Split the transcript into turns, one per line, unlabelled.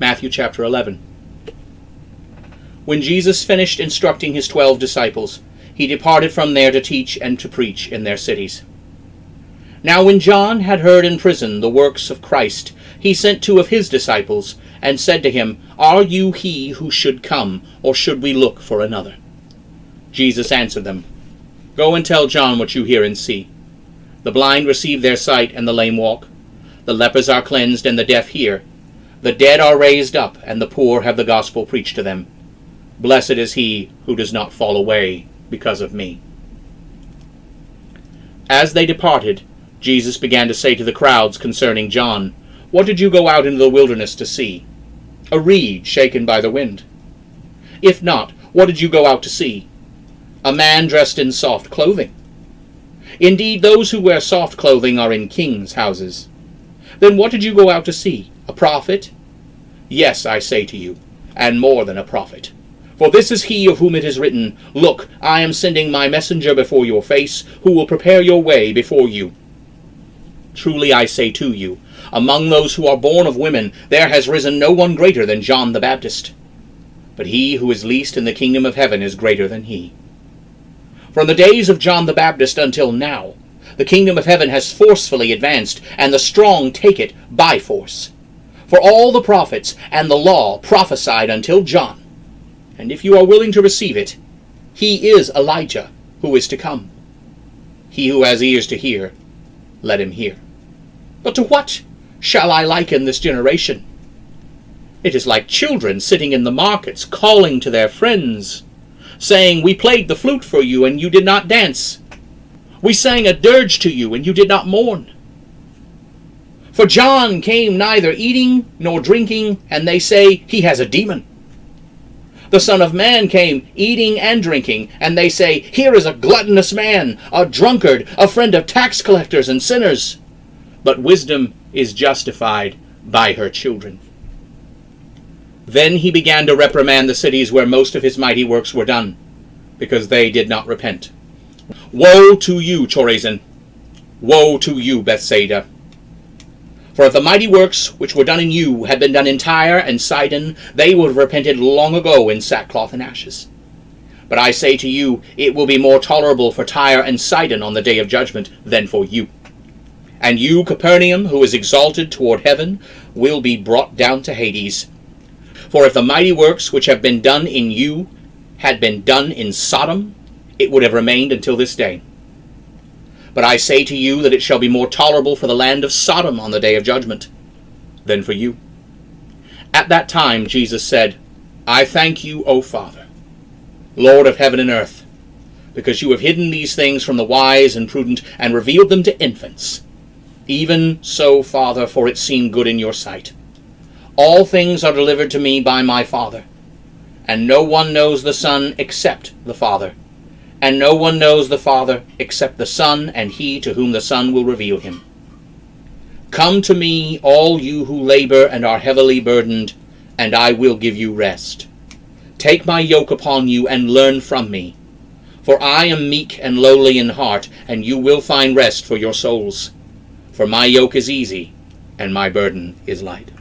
Matthew chapter 11. When Jesus finished instructing his 12 disciples, he departed from there to teach and to preach in their cities. Now when John had heard in prison the works of Christ, he sent 2 of his disciples, and said to him, Are you he who should come, or should we look for another? Jesus answered them, Go and tell John what you hear and see. The blind receive their sight, and the lame walk. The lepers are cleansed, and the deaf hear. The dead are raised up, and the poor have the gospel preached to them. Blessed is he who does not fall away because of me. As they departed, Jesus began to say to the crowds concerning John, What did you go out into the wilderness to see? A reed shaken by the wind? If not, what did you go out to see? A man dressed in soft clothing? Indeed, those who wear soft clothing are in kings' houses. Then what did you go out to see? A prophet? Yes, I say to you, and more than a prophet. For this is he of whom it is written, Look, I am sending my messenger before your face, who will prepare your way before you. Truly I say to you, among those who are born of women, there has risen no one greater than John the Baptist. But he who is least in the kingdom of heaven is greater than he. From the days of John the Baptist until now, the kingdom of heaven has forcefully advanced, and the strong take it by force. For all the prophets and the law prophesied until John. And if you are willing to receive it, he is Elijah who is to come. He who has ears to hear, let him hear. But to what shall I liken this generation? It is like children sitting in the markets, calling to their friends, saying, We played the flute for you, and you did not dance. We sang a dirge to you, and you did not mourn. For John came neither eating nor drinking, and they say, He has a demon. The Son of Man came eating and drinking, and they say, Here is a gluttonous man, a drunkard, a friend of tax collectors and sinners. But wisdom is justified by her children. Then he began to reprimand the cities where most of his mighty works were done, because they did not repent. Woe to you, Chorazin! Woe to you, Bethsaida! For if the mighty works which were done in you had been done in Tyre and Sidon, they would have repented long ago in sackcloth and ashes. But I say to you, it will be more tolerable for Tyre and Sidon on the day of judgment than for you. And you, Capernaum, who is exalted toward heaven, will be brought down to Hades. For if the mighty works which have been done in you had been done in Sodom, it would have remained until this day. But I say to you that it shall be more tolerable for the land of Sodom on the day of judgment than for you. At that time Jesus said, I thank you, O Father, Lord of heaven and earth, because you have hidden these things from the wise and prudent and revealed them to infants. Even so, Father, for it seemed good in your sight. All things are delivered to me by my Father, and no one knows the Son except the Father, and no one knows the Father except the Son, and he to whom the Son will reveal him. Come to me, all you who labor and are heavily burdened, and I will give you rest. Take my yoke upon you and learn from me, for I am meek and lowly in heart, and you will find rest for your souls. For my yoke is easy, and my burden is light.